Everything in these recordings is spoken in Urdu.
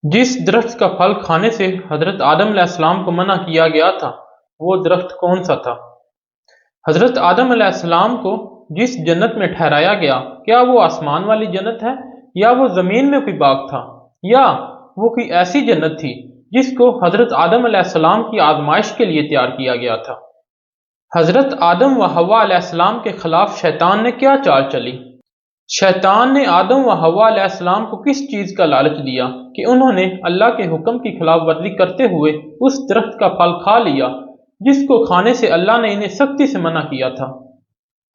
جس درخت کا پھل کھانے سے حضرت آدم علیہ السلام کو منع کیا گیا تھا وہ درخت کون سا تھا؟ حضرت آدم علیہ السلام کو جس جنت میں ٹھہرایا گیا، کیا وہ آسمان والی جنت ہے یا وہ زمین میں کوئی باغ تھا، یا وہ کوئی ایسی جنت تھی جس کو حضرت آدم علیہ السلام کی آزمائش کے لیے تیار کیا گیا تھا؟ حضرت آدم و حوا علیہ السلام کے خلاف شیطان نے کیا چال چلی؟ شیطان نے آدم و حوا علیہ السلام کو کس چیز کا لالچ دیا کہ انہوں نے اللہ کے حکم کی خلاف ورزی کرتے ہوئے اس درخت کا پھل کھا لیا جس کو کھانے سے اللہ نے انہیں سختی سے منع کیا تھا؟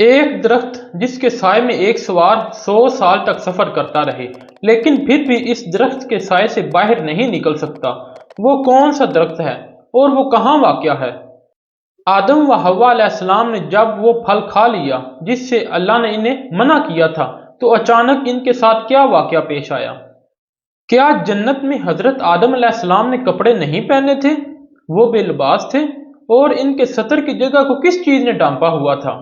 ایک درخت جس کے سائے میں ایک سوار 100 سال تک سفر کرتا رہے لیکن پھر بھی اس درخت کے سائے سے باہر نہیں نکل سکتا، وہ کون سا درخت ہے اور وہ کہاں واقع ہے؟ آدم و حوا علیہ السلام نے جب وہ پھل کھا لیا جس سے اللہ نے انہیں منع کیا تھا تو اچانک ان کے ساتھ کیا واقعہ پیش آیا؟ کیا جنت میں حضرت آدم علیہ السلام نے کپڑے نہیں پہنے تھے؟ وہ بے لباس تھے، اور ان کے ستر کی جگہ کو کس چیز نے ڈھانپا ہوا تھا؟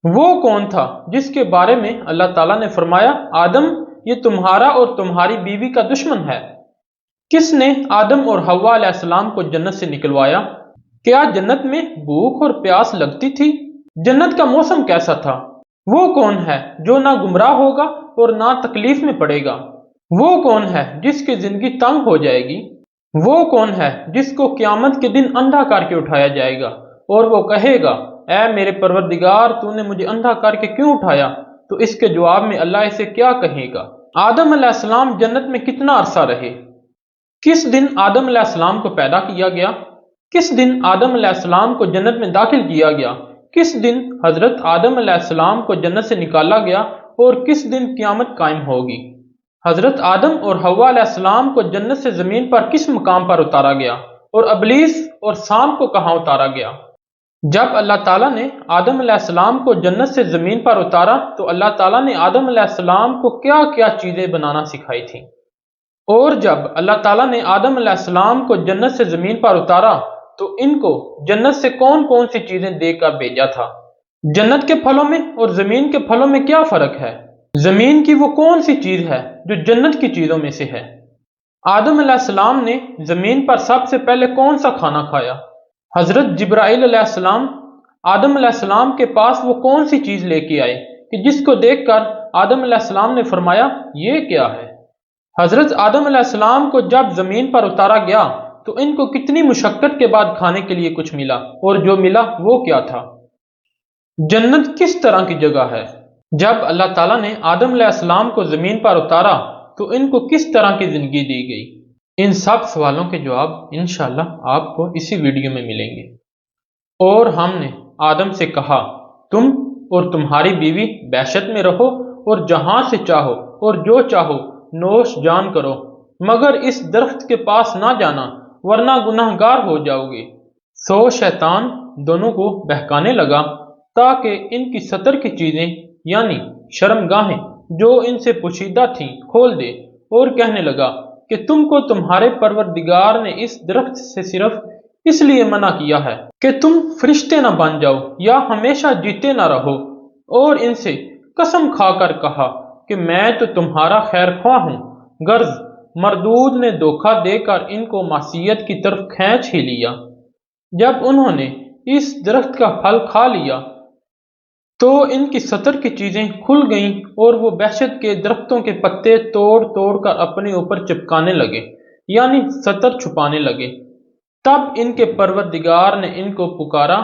وہ کون تھا جس کے بارے میں اللہ تعالیٰ نے فرمایا آدم یہ تمہارا اور تمہاری بیوی کا دشمن ہے؟ کس نے آدم اور حوا علیہ السلام کو جنت سے نکلوایا؟ کیا جنت میں بھوک اور پیاس لگتی تھی؟ جنت کا موسم کیسا تھا؟ وہ کون ہے جو نہ گمراہ ہوگا اور نہ تکلیف میں پڑے گا؟ وہ کون ہے جس کی زندگی تنگ ہو جائے گی؟ وہ کون ہے جس کو قیامت کے دن اندھا کر کے اٹھایا جائے گا اور وہ کہے گا اے میرے پروردگار تو نے مجھے اندھا کر کے کیوں اٹھایا؟ تو اس کے جواب میں اللہ اسے کیا کہے گا؟ آدم علیہ السلام جنت میں کتنا عرصہ رہے؟ کس دن آدم علیہ السلام کو پیدا کیا گیا؟ کس دن آدم علیہ السلام کو جنت میں داخل کیا گیا؟ کس دن حضرت آدم علیہ السلام کو جنت سے نکالا گیا اور کس دن قیامت قائم ہوگی؟ حضرت آدم اور حوا علیہ السلام کو جنت سے زمین پر کس مقام پر اتارا گیا اور ابلیس اور سانپ کو کہاں اتارا گیا؟ جب اللہ تعالیٰ نے آدم علیہ السلام کو جنت سے زمین پر اتارا تو اللہ تعالیٰ نے آدم علیہ السلام کو کیا کیا چیزیں بنانا سکھائی تھیں؟ اور جب اللہ تعالیٰ نے آدم علیہ السلام کو جنت سے زمین پر اتارا تو ان کو جنت سے کون کون سی چیزیں دے کر بھیجا تھا؟ جنت کے پھلوں میں اور زمین کے پھلوں میں کیا فرق ہے؟ زمین کی وہ کون سی چیز ہے جو جنت کی چیزوں میں سے ہے؟ آدم علیہ السلام نے زمین پر سب سے پہلے کون سا کھانا کھایا؟ حضرت جبرائیل علیہ السلام آدم علیہ السلام کے پاس وہ کون سی چیز لے کے آئے کہ جس کو دیکھ کر آدم علیہ السلام نے فرمایا یہ کیا ہے؟ حضرت آدم علیہ السلام کو جب زمین پر اتارا گیا تو ان کو کتنی مشقت کے بعد کھانے کے لیے کچھ ملا، اور جو ملا وہ کیا تھا؟ جنت کس طرح کی جگہ ہے؟ جب اللہ تعالیٰ نے آدم علیہ السلام کو زمین پر اتارا تو ان کو کس طرح کی زندگی دی گئی؟ ان سب سوالوں کے جواب انشاءاللہ آپ کو اسی ویڈیو میں ملیں گے۔ اور ہم نے آدم سے کہا تم اور تمہاری بیوی بحشت میں رہو اور جہاں سے چاہو اور جو چاہو نوش جان کرو، مگر اس درخت کے پاس نہ جانا ورنہ گناہ گار ہو جاؤ گے۔ سو شیطان دونوں کو بہکانے لگا تاکہ ان کی ستر کی چیزیں یعنی شرمگاہیں جو ان سے پوشیدہ تھیں کھول دے، اور کہنے لگا کہ تم کو تمہارے پروردگار نے اس درخت سے صرف اس لیے منع کیا ہے کہ تم فرشتے نہ بن جاؤ یا ہمیشہ جیتے نہ رہو، اور ان سے قسم کھا کر کہا کہ میں تو تمہارا خیر خواہ ہوں۔ غرض مردود نے دھوکہ دے کر ان کو معصیت کی طرف کھینچ ہی لیا۔ جب انہوں نے اس درخت کا پھل کھا لیا تو ان کی ستر کی چیزیں کھل گئیں اور وہ بحشت کے درختوں کے پتے توڑ توڑ کر اپنے اوپر چپکانے لگے، یعنی ستر چھپانے لگے۔ تب ان کے پروردگار نے ان کو پکارا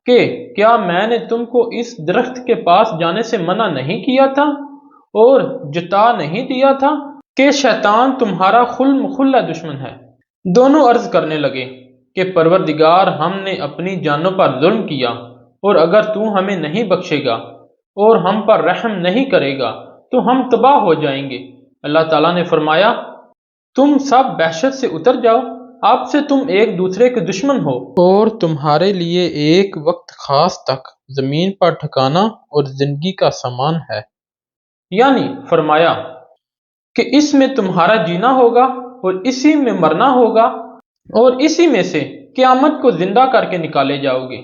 کہ کیا میں نے تم کو اس درخت کے پاس جانے سے منع نہیں کیا تھا اور جتا نہیں دیا تھا کہ شیطان تمہارا خلہ دشمن ہے؟ دونوں عرض کرنے لگے کہ پروردگار ہم نے اپنی جانوں پر ظلم کیا، اور اگر تو ہمیں نہیں بخشے گا اور ہم پر رحم نہیں کرے گا تو ہم تباہ ہو جائیں گے۔ اللہ تعالیٰ نے فرمایا تم سب بحشت سے اتر جاؤ، اب سے تم ایک دوسرے کے دشمن ہو، اور تمہارے لیے ایک وقت خاص تک زمین پر ٹھکانا اور زندگی کا سامان ہے۔ یعنی فرمایا کہ اس میں تمہارا جینا ہوگا اور اسی میں مرنا ہوگا، اور اسی میں سے قیامت کو زندہ کر کے نکالے جاؤ گے۔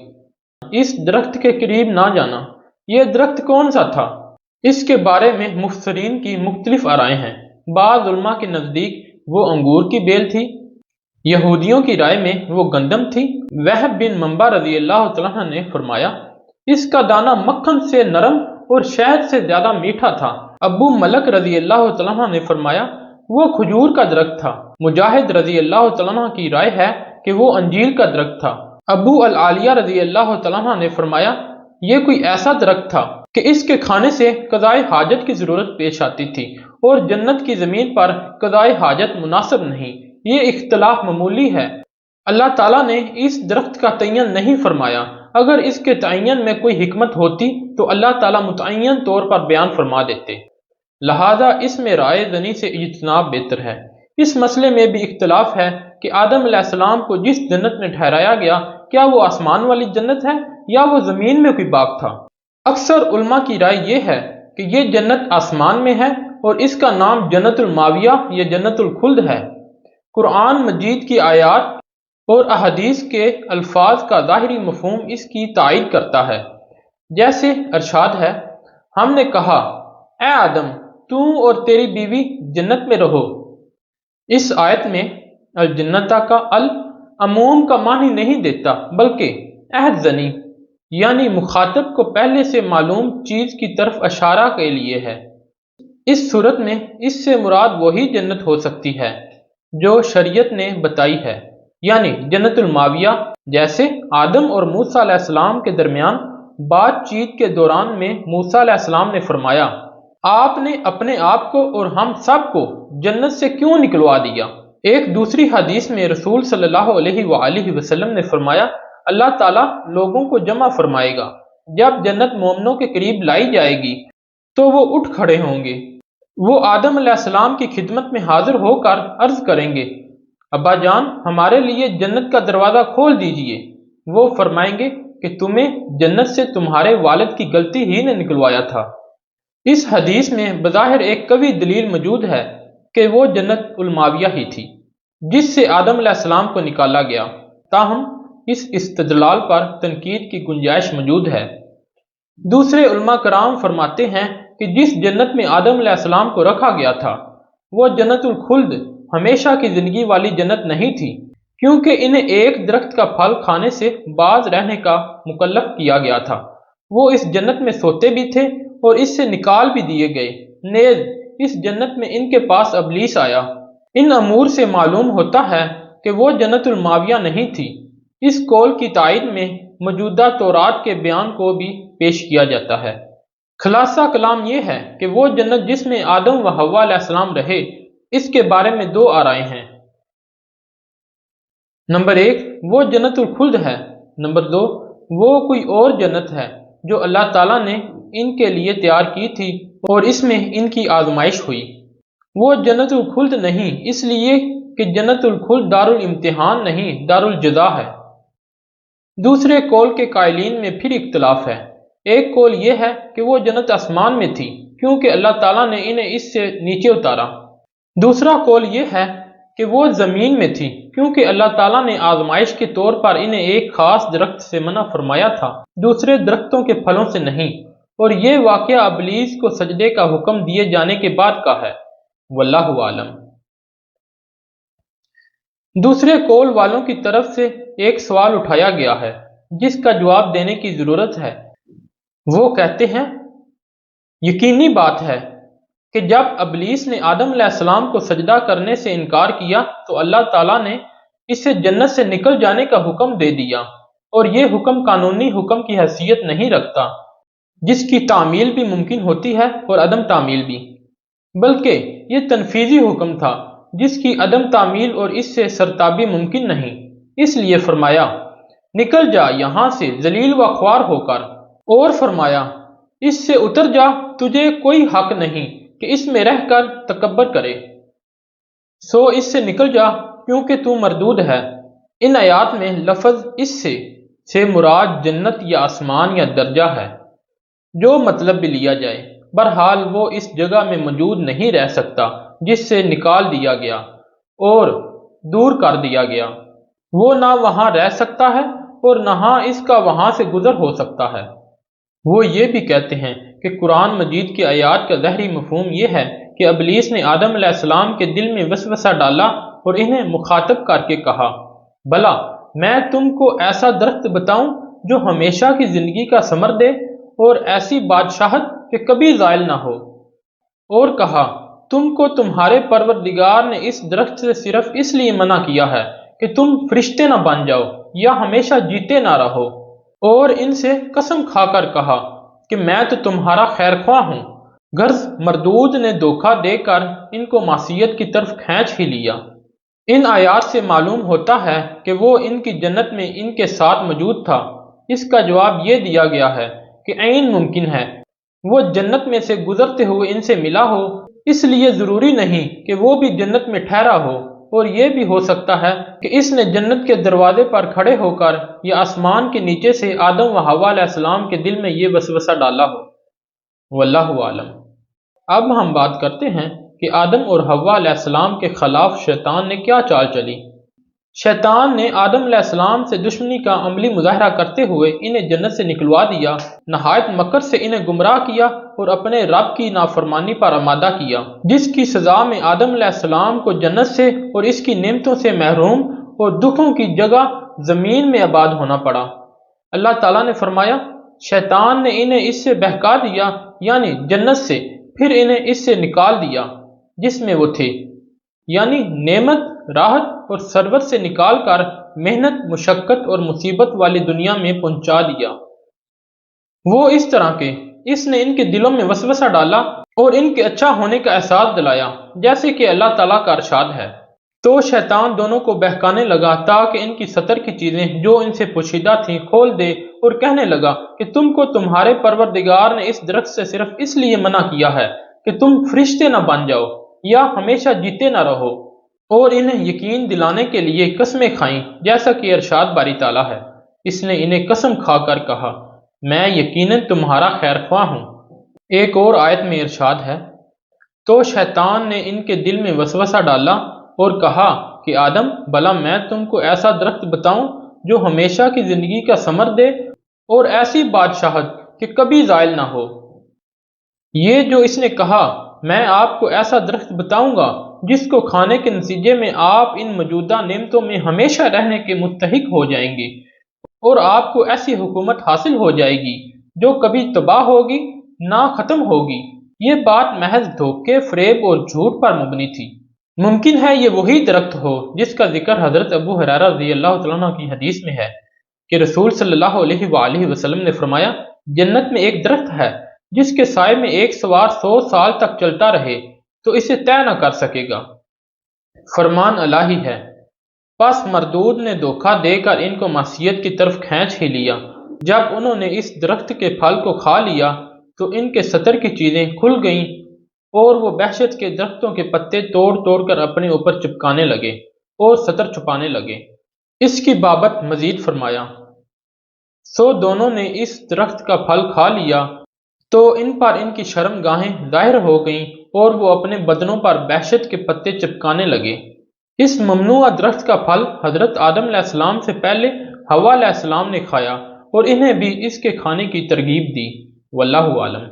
اس درخت کے قریب نہ جانا۔ یہ درخت کون سا تھا؟ اس کے بارے میں مفسرین کی مختلف آرائیں ہیں۔ بعض علماء کے نزدیک وہ انگور کی بیل تھی، یہودیوں کی رائے میں وہ گندم تھی۔ وہب بن منبع رضی اللہ تعالیٰ عنہ نے فرمایا اس کا دانہ مکھن سے نرم اور شہد سے زیادہ میٹھا تھا۔ ابو ملک رضی اللہ تعالیٰ عنہ نے فرمایا وہ کھجور کا درخت تھا۔ مجاہد رضی اللہ تعالیٰ عنہ کی رائے ہے کہ وہ انجیر کا درخت تھا۔ ابو العالیہ رضی اللہ تعالیٰ عنہ نے فرمایا یہ کوئی ایسا درخت تھا کہ اس کے کھانے سے قضائے حاجت کی ضرورت پیش آتی تھی، اور جنت کی زمین پر قضائے حاجت مناسب نہیں۔ یہ اختلاف معمولی ہے، اللہ تعالیٰ نے اس درخت کا تعین نہیں فرمایا۔ اگر اس کے تعین میں کوئی حکمت ہوتی تو اللہ تعالیٰ متعین طور پر بیان فرما دیتے، لہذا اس میں رائے زنی سے اجتناب بہتر ہے۔ اس مسئلے میں بھی اختلاف ہے کہ آدم علیہ السلام کو جس جنت میں ٹھہرایا گیا کیا وہ آسمان والی جنت ہے یا وہ زمین میں کوئی باغ تھا۔ اکثر علماء کی رائے یہ ہے کہ یہ جنت آسمان میں ہے اور اس کا نام جنت الماویہ یا جنت الخلد ہے۔ قرآن مجید کی آیات اور احادیث کے الفاظ کا ظاہری مفہوم اس کی تائید کرتا ہے، جیسے ارشاد ہے ہم نے کہا اے آدم تو اور تیری بیوی جنت میں رہو۔ اس آیت میں الجنت کا عموم کا معنی نہیں دیتا بلکہ عہد زنی یعنی مخاطب کو پہلے سے معلوم چیز کی طرف اشارہ کے لیے ہے۔ اس صورت میں اس سے مراد وہی جنت ہو سکتی ہے جو شریعت نے بتائی ہے، یعنی جنت الماویہ، جیسے آدم اور موسیٰ علیہ السلام کے درمیان بات چیت کے دوران میں موسیٰ علیہ السلام نے فرمایا آپ نے اپنے آپ کو اور ہم سب کو جنت سے کیوں نکلوا دیا۔ ایک دوسری حدیث میں رسول صلی اللہ علیہ وآلہ وسلم نے فرمایا اللہ تعالیٰ لوگوں کو جمع فرمائے گا، جب جنت مومنوں کے قریب لائی جائے گی تو وہ اٹھ کھڑے ہوں گے، وہ آدم علیہ السلام کی خدمت میں حاضر ہو کر عرض کریں گے ابا جان ہمارے لیے جنت کا دروازہ کھول دیجئے۔ وہ فرمائیں گے کہ تمہیں جنت سے تمہارے والد کی غلطی ہی نے نکلوایا تھا۔ اس حدیث میں بظاہر ایک قوی دلیل موجود ہے کہ وہ جنت الماویہ ہی تھی جس سے آدم علیہ السلام کو نکالا گیا، تاہم اس استدلال پر تنقید کی گنجائش موجود ہے۔ دوسرے علماء کرام فرماتے ہیں کہ جس جنت میں آدم علیہ السلام کو رکھا گیا تھا وہ جنت الخلد ہمیشہ کی زندگی والی جنت نہیں تھی، کیونکہ انہیں ایک درخت کا پھل کھانے سے باز رہنے کا مکلف کیا گیا تھا۔ وہ اس جنت میں سوتے بھی تھے اور اس سے نکال بھی دیے گئے۔ نیز اس جنت میں ان کے پاس ابلیس آیا۔ ان امور سے معلوم ہوتا ہے کہ وہ جنت الماویہ نہیں تھی۔ اس قول کی تائید میں موجودہ تورات کے بیان کو بھی پیش کیا جاتا ہے۔ خلاصہ کلام یہ ہے کہ وہ جنت جس میں آدم و حوا علیہ السلام رہے، اس کے بارے میں دو آرائیں ہیں۔ نمبر 1 وہ جنت الخلد ہے، نمبر 2 وہ کوئی اور جنت ہے جو اللہ تعالیٰ نے ان کے لیے تیار کی تھی اور اس میں ان کی آزمائش ہوئی۔ وہ جنت الخلد نہیں، اس لیے کہ جنت الخلد دار الامتحان نہیں دار الجزا ہے۔ دوسرے قول کے قائلین میں پھر اختلاف ہے۔ ایک قول یہ ہے کہ وہ جنت آسمان میں تھی کیونکہ اللہ تعالیٰ نے انہیں اس سے نیچے اتارا۔ دوسرا قول یہ ہے کہ وہ زمین میں تھی کیونکہ اللہ تعالیٰ نے آزمائش کے طور پر انہیں ایک خاص درخت سے منع فرمایا تھا، دوسرے درختوں کے پھلوں سے نہیں، اور یہ واقعہ ابلیس کو سجدے کا حکم دیے جانے کے بعد کا ہے، واللہ عالم۔ دوسرے قول والوں کی طرف سے ایک سوال اٹھایا گیا ہے جس کا جواب دینے کی ضرورت ہے۔ وہ کہتے ہیں یقینی بات ہے کہ جب ابلیس نے آدم علیہ السلام کو سجدہ کرنے سے انکار کیا تو اللہ تعالیٰ نے اسے جنت سے نکل جانے کا حکم دے دیا، اور یہ حکم قانونی حکم کی حیثیت نہیں رکھتا جس کی تعمیل بھی ممکن ہوتی ہے اور عدم تعمیل بھی، بلکہ یہ تنفیذی حکم تھا جس کی عدم تعمیل اور اس سے سرتابی ممکن نہیں۔ اس لیے فرمایا نکل جا یہاں سے ذلیل و خوار ہو کر، اور فرمایا اس سے اتر جا، تجھے کوئی حق نہیں کہ اس میں رہ کر تکبر کرے، سو اس سے نکل جا کیونکہ تو مردود ہے۔ ان آیات میں لفظ اس سے مراد جنت یا آسمان یا درجہ ہے، جو مطلب بھی لیا جائے، بہرحال وہ اس جگہ میں موجود نہیں رہ سکتا جس سے نکال دیا گیا اور دور کر دیا گیا۔ وہ نہ وہاں رہ سکتا ہے اور نہ اس کا وہاں سے گزر ہو سکتا ہے۔ وہ یہ بھی کہتے ہیں کہ قرآن مجید کی آیات کا ظاہری مفہوم یہ ہے کہ ابلیس نے آدم علیہ السلام کے دل میں وسوسہ ڈالا اور انہیں مخاطب کر کے کہا، بھلا میں تم کو ایسا درخت بتاؤں جو ہمیشہ کی زندگی کا ثمر دے اور ایسی بادشاہت کہ کبھی زائل نہ ہو؟ اور کہا، تم کو تمہارے پروردگار نے اس درخت سے صرف اس لیے منع کیا ہے کہ تم فرشتے نہ بن جاؤ یا ہمیشہ جیتے نہ رہو، اور ان سے قسم کھا کر کہا کہ میں تو تمہارا خیر خواہ ہوں۔ غرض مردود نے دھوکہ دے کر ان کو معصیت کی طرف کھینچ ہی لیا۔ ان آیات سے معلوم ہوتا ہے کہ وہ ان کی جنت میں ان کے ساتھ موجود تھا۔ اس کا جواب یہ دیا گیا ہے کہ عین ممکن ہے وہ جنت میں سے گزرتے ہوئے ان سے ملا ہو، اس لیے ضروری نہیں کہ وہ بھی جنت میں ٹھہرا ہو، اور یہ بھی ہو سکتا ہے کہ اس نے جنت کے دروازے پر کھڑے ہو کر یا آسمان کے نیچے سے آدم و حوا علیہ السلام کے دل میں یہ وسوسہ ڈالا ہو۔ واللہ عالم۔ اب ہم بات کرتے ہیں کہ آدم اور حوا علیہ السلام کے خلاف شیطان نے کیا چال چلی۔ شیطان نے آدم علیہ السلام سے دشمنی کا عملی مظاہرہ کرتے ہوئے انہیں جنت سے نکلوا دیا، نہایت مکر سے انہیں گمراہ کیا اور اپنے رب کی نافرمانی پر آمادہ کیا، جس کی سزا میں آدم علیہ السلام کو جنت سے اور اس کی نعمتوں سے محروم اور دکھوں کی جگہ زمین میں آباد ہونا پڑا۔ اللہ تعالیٰ نے فرمایا، شیطان نے انہیں اس سے بہکا دیا، یعنی جنت سے، پھر انہیں اس سے نکال دیا جس میں وہ تھے، یعنی نعمت، راحت اور ثروت سے نکال کر محنت، مشقت اور مصیبت والی دنیا میں پہنچا دیا۔ وہ اس طرح کے اس نے ان کے دلوں میں وسوسہ ڈالا اور ان کے اچھا ہونے کا احساس دلایا، جیسے کہ اللہ تعالیٰ کا ارشاد ہے۔ تو شیطان دونوں کو بہکانے لگا تاکہ ان کی سطر کی چیزیں جو ان سے پوشیدہ تھیں کھول دے، اور کہنے لگا کہ تم کو تمہارے پروردگار نے اس درخت سے صرف اس لیے منع کیا ہے کہ تم فرشتے نہ بن جاؤ یا ہمیشہ جیتے نہ رہو، اور انہیں یقین دلانے کے لیے قسمیں کھائیں، جیسا کہ ارشاد باری تعالیٰ ہے۔ اس نے انہیں قسم کھا کر کہا، میں یقیناً تمہارا خیر خواہ ہوں۔ ایک اور آیت میں ارشاد ہے، تو شیطان نے ان کے دل میں وسوسہ ڈالا اور کہا کہ آدم، بھلا میں تم کو ایسا درخت بتاؤں جو ہمیشہ کی زندگی کا ثمر دے اور ایسی بادشاہت کہ کبھی زائل نہ ہو۔ یہ جو اس نے کہا، میں آپ کو ایسا درخت بتاؤں گا جس کو کھانے کے نتیجے میں آپ ان موجودہ نعمتوں میں ہمیشہ رہنے کے مستحق ہو جائیں گے، اور آپ کو ایسی حکومت حاصل ہو جائے گی جو کبھی تباہ ہوگی نہ ختم ہوگی۔ یہ بات محض دھوکے، فریب اور جھوٹ پر مبنی تھی۔ ممکن ہے یہ وہی درخت ہو جس کا ذکر حضرت ابو ہریرہ رضی اللہ تعالیٰ عنہ کی حدیث میں ہے کہ رسول صلی اللہ علیہ وآلہ وسلم نے فرمایا، جنت میں ایک درخت ہے جس کے سائے میں ایک سوار 100 سال تک چلتا رہے تو اسے طے نہ کر سکے گا۔ فرمان الہی ہے۔ پس مردود نے دھوکہ دے کر ان کو معصیت کی طرف کھینچ ہی لیا۔ جب انہوں نے اس درخت کے پھل کو کھا لیا تو ان کے سطر کی چیزیں کھل گئیں اور وہ وحشت کے درختوں کے پتے توڑ توڑ کر اپنے اوپر چپکانے لگے اور سطر چھپانے لگے۔ اس کی بابت مزید فرمایا، سو دونوں نے اس درخت کا پھل کھا لیا تو ان پر ان کی شرم گاہیں ظاہر ہو گئیں اور وہ اپنے بدنوں پر وحشت کے پتے چپکانے لگے۔ اس ممنوع درخت کا پھل حضرت آدم علیہ السلام سے پہلے حوا علیہ السلام نے کھایا اور انہیں بھی اس کے کھانے کی ترغیب دی۔ واللہ عالم۔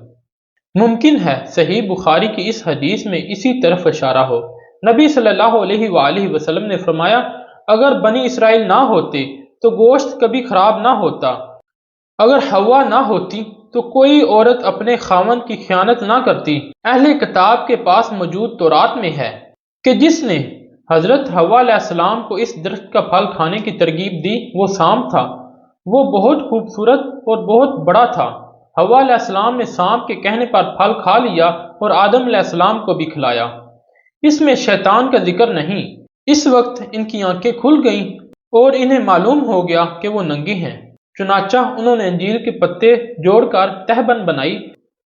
ممکن ہے صحیح بخاری کی اس حدیث میں اسی طرف اشارہ ہو۔ نبی صلی اللہ علیہ وآلہ وسلم نے فرمایا، اگر بنی اسرائیل نہ ہوتے تو گوشت کبھی خراب نہ ہوتا، اگر حوا نہ ہوتی تو کوئی عورت اپنے خاوند کی خیانت نہ کرتی۔ اہل کتاب کے پاس موجود تورات میں ہے کہ جس نے حضرت حوا علیہ السلام کو اس درخت کا پھل کھانے کی ترغیب دی وہ سانپ تھا۔ وہ بہت خوبصورت اور بہت بڑا تھا۔ حوا علیہ السلام نے سانپ کے کہنے پر پھل کھا لیا اور آدم علیہ السلام کو بھی کھلایا۔ اس میں شیطان کا ذکر نہیں۔ اس وقت ان کی آنکھیں کھل گئیں اور انہیں معلوم ہو گیا کہ وہ ننگے ہیں، چنانچہ انہوں نے انجیل کے پتے جوڑ کر تہبند بنائی۔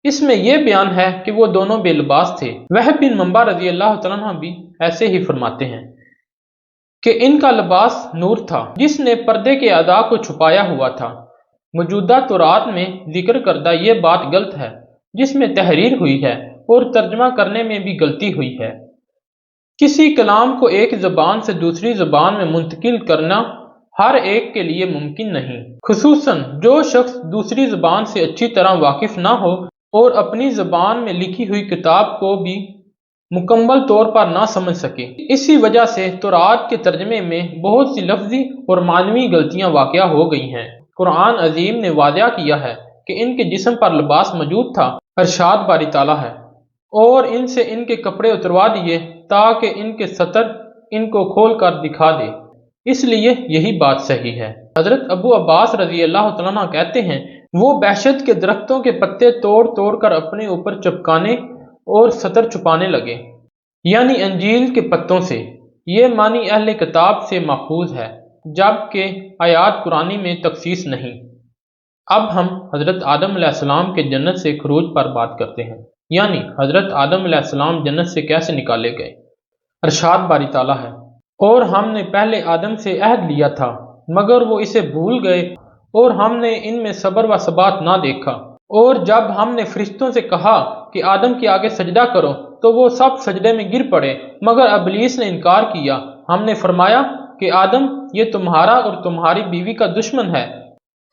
اس میں یہ بیان ہے کہ وہ دونوں بے لباس تھے۔ وہب بن منبع رضی اللہ تعالیٰ عنہ بھی ایسے ہی فرماتے ہیں کہ ان کا لباس نور تھا جس نے پردے کے اعضاء کو چھپایا ہوا تھا۔ موجودہ تورات میں ذکر کردہ یہ بات غلط ہے جس میں تحریر ہوئی ہے اور ترجمہ کرنے میں بھی غلطی ہوئی ہے۔ کسی کلام کو ایک زبان سے دوسری زبان میں منتقل کرنا ہر ایک کے لیے ممکن نہیں، خصوصاً جو شخص دوسری زبان سے اچھی طرح واقف نہ ہو اور اپنی زبان میں لکھی ہوئی کتاب کو بھی مکمل طور پر نہ سمجھ سکے۔ اسی وجہ سے تورات کے ترجمے میں بہت سی لفظی اور معنوی غلطیاں واقع ہو گئی ہیں۔ قرآن عظیم نے واضح کیا ہے کہ ان کے جسم پر لباس موجود تھا۔ ارشاد باری تعالیٰ ہے، اور ان سے ان کے کپڑے اتروا دیے تاکہ ان کے ستر ان کو کھول کر دکھا دے، اس لیے یہی بات صحیح ہے۔ حضرت ابو عباس رضی اللہ تعالیٰ عنہ کہتے ہیں، وہ بحشت کے درختوں کے پتے توڑ توڑ کر اپنے اوپر چپکانے اور ستر چھپانے لگے، یعنی انجیل کے پتوں سے۔ یہ معنی اہل کتاب سے ماخوذ ہے، جبکہ آیات قرآنی میں تخصیص نہیں۔ اب ہم حضرت آدم علیہ السلام کے جنت سے خروج پر بات کرتے ہیں، یعنی حضرت آدم علیہ السلام جنت سے کیسے نکالے گئے۔ ارشاد باری تعالیٰ ہے، اور ہم نے پہلے آدم سے عہد لیا تھا مگر وہ اسے بھول گئے اور ہم نے ان میں صبر و ثبات نہ دیکھا، اور جب ہم نے فرشتوں سے کہا کہ آدم کے آگے سجدہ کرو تو وہ سب سجدے میں گر پڑے مگر ابلیس نے انکار کیا۔ ہم نے فرمایا کہ آدم، یہ تمہارا اور تمہاری بیوی کا دشمن ہے،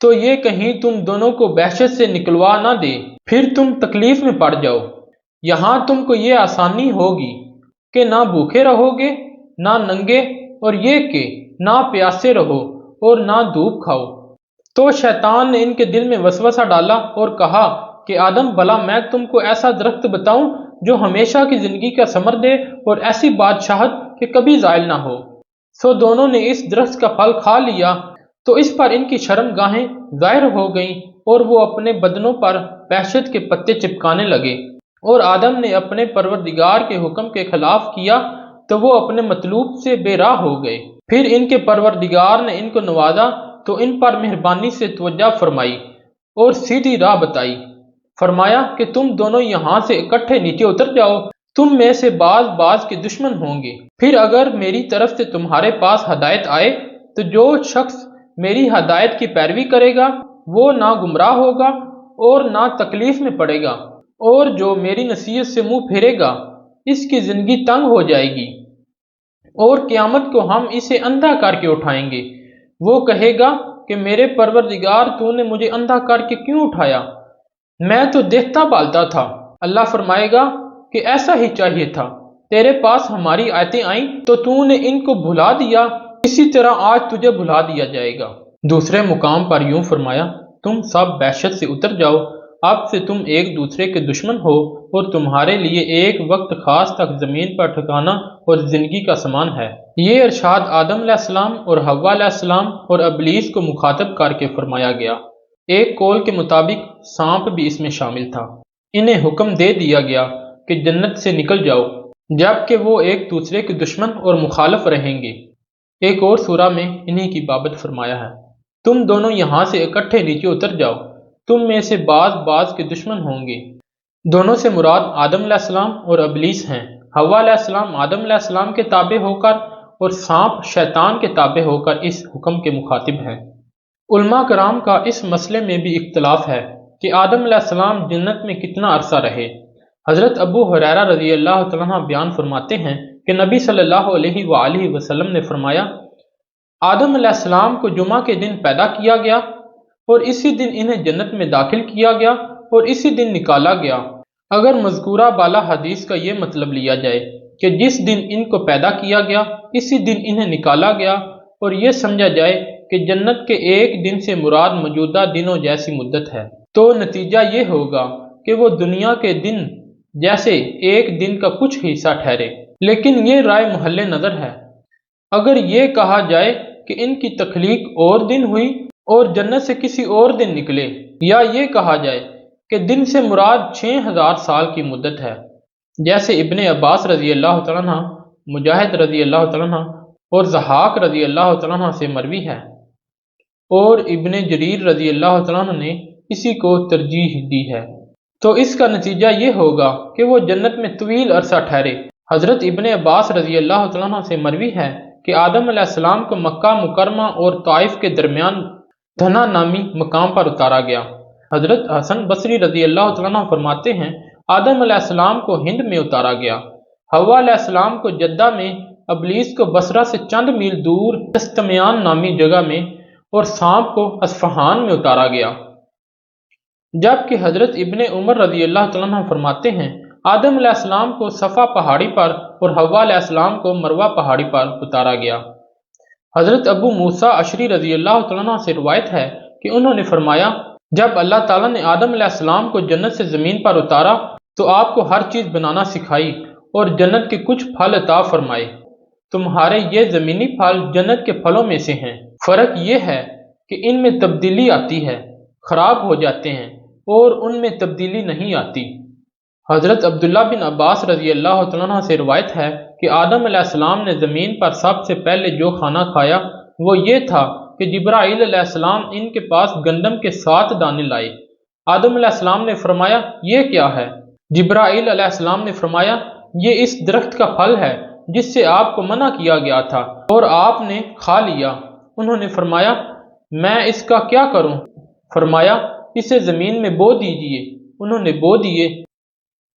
تو یہ کہیں تم دونوں کو وحشت سے نکلوا نہ دے، پھر تم تکلیف میں پڑ جاؤ۔ یہاں تم کو یہ آسانی ہوگی کہ نہ بھوکے رہو گے نہ ننگے، اور یہ کہ نہ پیاسے رہو اور نہ دھوپ کھاؤ۔ تو شیطان نے ان کے دل میں وسوسہ ڈالا اور کہا کہ آدم، بھلا میں تم کو ایسا درخت بتاؤں جو ہمیشہ کی زندگی کا ثمر دے اور ایسی بادشاہت کہ کبھی زائل نہ ہو۔ سو دونوں نے اس درخت کا پھل کھا لیا تو اس پر ان کی شرم گاہیں ظاہر ہو گئیں اور وہ اپنے بدنوں پر وحشت کے پتے چپکانے لگے، اور آدم نے اپنے پروردگار کے حکم کے خلاف کیا تو وہ اپنے مطلوب سے بے راہ ہو گئے۔ پھر ان کے پروردگار نے ان کو نوازا تو ان پر مہربانی سے توجہ فرمائی اور سیدھی راہ بتائی۔ فرمایا کہ تم دونوں یہاں سے اکٹھے نیچے اتر جاؤ، تم میں سے بعض بعض کے دشمن ہوں گے۔ پھر اگر میری طرف سے تمہارے پاس ہدایت آئے تو جو شخص میری ہدایت کی پیروی کرے گا وہ نہ گمراہ ہوگا اور نہ تکلیف میں پڑے گا، اور جو میری نصیحت سے منہ پھیرے گا اس کی زندگی تنگ ہو جائے گی، اور قیامت کو ہم اسے اندھا کر کے اٹھائیں گے۔ وہ کہے گا کہ میرے پروردگار، تو نے مجھے اندھا کر کے کیوں اٹھایا؟ میں تو دیکھتا بالتا تھا۔ اللہ فرمائے گا کہ ایسا ہی چاہیے تھا، تیرے پاس ہماری آیتیں آئیں تو نے ان کو بھلا دیا، اسی طرح آج تجھے بھلا دیا جائے گا۔ دوسرے مقام پر یوں فرمایا، تم سب وحشت سے اتر جاؤ، اب سے تم ایک دوسرے کے دشمن ہو اور تمہارے لیے ایک وقت خاص تک زمین پر ٹھکانا اور زندگی کا سامان ہے۔ یہ ارشاد آدم علیہ السلام اور حوا علیہ السلام اور ابلیس کو مخاطب کر کے فرمایا گیا۔ ایک قول کے مطابق سانپ بھی اس میں شامل تھا۔ انہیں حکم دے دیا گیا کہ جنت سے نکل جاؤ، جبکہ وہ ایک دوسرے کے دشمن اور مخالف رہیں گے۔ ایک اور سورہ میں انہی کی بابت فرمایا ہے، تم دونوں یہاں سے اکٹھے نیچے اتر جاؤ، تم میں سے بعض بعض کے دشمن ہوں گے۔ دونوں سے مراد آدم علیہ السلام اور ابلیس ہیں۔ حوا علیہ السلام آدم علیہ السلام کے تابع ہو کر اور سانپ شیطان کے تابع ہو کر اس حکم کے مخاطب ہیں۔ علماء کرام کا اس مسئلے میں بھی اختلاف ہے کہ آدم علیہ السلام جنت میں کتنا عرصہ رہے۔ حضرت ابو ہریرہ رضی اللہ تعالیٰ عنہ بیان فرماتے ہیں کہ نبی صلی اللہ علیہ وآلہ وسلم نے فرمایا، آدم علیہ السلام کو جمعہ کے دن پیدا کیا گیا اور اسی دن انہیں جنت میں داخل کیا گیا اور اسی دن نکالا گیا۔ اگر مذکورہ بالا حدیث کا یہ مطلب لیا جائے کہ جس دن ان کو پیدا کیا گیا اسی دن انہیں نکالا گیا، اور یہ سمجھا جائے کہ جنت کے ایک دن سے مراد موجودہ دنوں جیسی مدت ہے، تو نتیجہ یہ ہوگا کہ وہ دنیا کے دن جیسے ایک دن کا کچھ حصہ ٹھہرے۔ لیکن یہ رائے محل نظر ہے۔ اگر یہ کہا جائے کہ ان کی تخلیق اور دن ہوئی اور جنت سے کسی اور دن نکلے، یا یہ کہا جائے کہ دن سے مراد 6000 سال کی مدت ہے، جیسے ابن عباس رضی اللہ تعالیٰ عنہ، مجاہد رضی اللہ تعالیٰ عنہ اور ضحاک رضی اللہ تعالیٰ عنہ سے مروی ہے، اور ابن جریر رضی اللہ تعالیٰ عنہ نے اسی کو ترجیح دی ہے، تو اس کا نتیجہ یہ ہوگا کہ وہ جنت میں طویل عرصہ ٹھہرے۔ حضرت ابن عباس رضی اللہ تعالیٰ عنہ سے مروی ہے کہ آدم علیہ السلام کو مکہ مکرمہ اور طائف کے درمیان دھنا نامی مقام پر اتارا گیا۔ حضرت حسن بصری رضی اللہ تعالیٰ عنہ فرماتے ہیں، آدم علیہ السلام کو ہند میں اتارا گیا، حوا علیہ السلام کو جدہ میں، ابلیس کو بصرہ سے چند میل دور دستمیان نامی جگہ میں، اور سانپ کو اصفہان میں اتارا گیا۔ جبکہ حضرت ابن عمر رضی اللہ تعالیٰ عنہ فرماتے ہیں، آدم علیہ السلام کو صفا پہاڑی پر اور حوا علیہ السلام کو مروہ پہاڑی پر اتارا گیا۔ حضرت ابو موسیٰ اشعری رضی اللہ تعالیٰ عنہ سے روایت ہے کہ انہوں نے فرمایا، جب اللہ تعالیٰ نے آدم علیہ السلام کو جنت سے زمین پر اتارا تو آپ کو ہر چیز بنانا سکھائی اور جنت کے کچھ پھل عطا فرمائے۔ تمہارے یہ زمینی پھل جنت کے پھلوں میں سے ہیں، فرق یہ ہے کہ ان میں تبدیلی آتی ہے، خراب ہو جاتے ہیں، اور ان میں تبدیلی نہیں آتی۔ حضرت عبداللہ بن عباس رضی اللہ تعالیٰ عنہ سے روایت ہے کہ آدم علیہ السلام نے زمین پر سب سے پہلے جو کھانا کھایا وہ یہ تھا کہ جبرائیل علیہ السلام ان کے پاس گندم کے 7 دانے لائے۔ آدم علیہ السلام نے فرمایا، یہ کیا ہے؟ جبرائیل علیہ السلام نے فرمایا، یہ اس درخت کا پھل ہے جس سے آپ کو منع کیا گیا تھا اور آپ نے کھا لیا۔ انہوں نے فرمایا، میں اس کا کیا کروں؟ فرمایا، اسے زمین میں بو دیجئے۔ انہوں نے بو دیے۔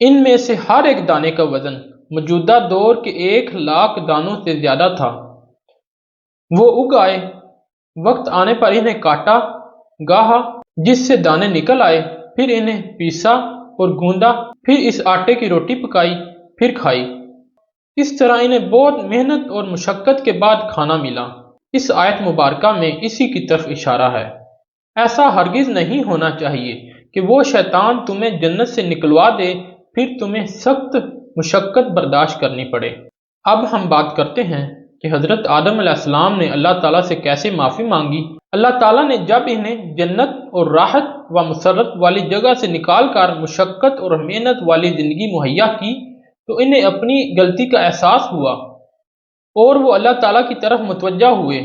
ان میں سے ہر ایک دانے کا وزن موجودہ دور کے 1,00,000 دانوں سے زیادہ تھا۔ وہ اگ آئے، وقت آنے پر انہیں کاٹا، گاہا، جس سے دانے نکل آئے، پھر انہیں پیسا اور گوندا، پھر اس آٹے کی روٹی پکائی، پھر کھائی۔ اس طرح انہیں بہت محنت اور مشقت کے بعد کھانا ملا۔ اس آیت مبارکہ میں اسی کی طرف اشارہ ہے۔ ایسا ہرگز نہیں ہونا چاہیے کہ وہ شیطان تمہیں جنت سے نکلوا دے، پھر تمہیں سخت مشقت برداشت کرنی پڑے۔ اب ہم بات کرتے ہیں کہ حضرت آدم علیہ السلام نے اللہ تعالیٰ سے کیسے معافی مانگی۔ اللہ تعالیٰ نے جب انہیں جنت اور راحت و مسرت والی جگہ سے نکال کر مشقت اور محنت والی زندگی مہیا کی تو انہیں اپنی غلطی کا احساس ہوا اور وہ اللہ تعالیٰ کی طرف متوجہ ہوئے،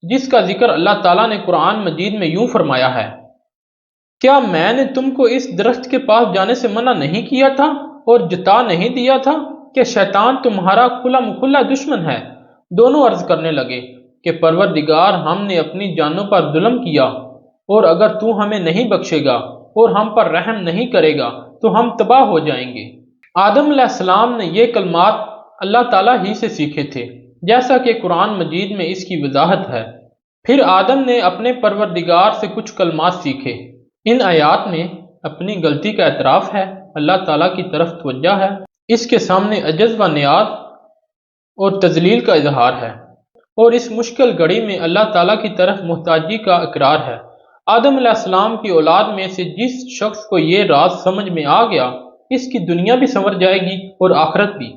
جس کا ذکر اللہ تعالیٰ نے قرآن مجید میں یوں فرمایا ہے، کیا میں نے تم کو اس درخت کے پاس جانے سے منع نہیں کیا تھا اور جتا نہیں دیا تھا کہ شیطان تمہارا کھلا مکھلا دشمن ہے؟ دونوں عرض کرنے لگے کہ پروردگار، ہم نے اپنی جانوں پر ظلم کیا، اور اگر تو ہمیں نہیں بخشے گا اور ہم پر رحم نہیں کرے گا تو ہم تباہ ہو جائیں گے۔ آدم علیہ السلام نے یہ کلمات اللہ تعالیٰ ہی سے سیکھے تھے، جیسا کہ قرآن مجید میں اس کی وضاحت ہے۔ پھر آدم نے اپنے پروردگار سے کچھ کلمات سیکھے۔ ان آیات میں اپنی غلطی کا اعتراف ہے، اللہ تعالیٰ کی طرف توجہ ہے، اس کے سامنے عجز و نیاز اور تذلیل کا اظہار ہے، اور اس مشکل گھڑی میں اللہ تعالیٰ کی طرف محتاجی کا اقرار ہے۔ آدم علیہ السلام کی اولاد میں سے جس شخص کو یہ راز سمجھ میں آ گیا، اس کی دنیا بھی سنور جائے گی اور آخرت بھی۔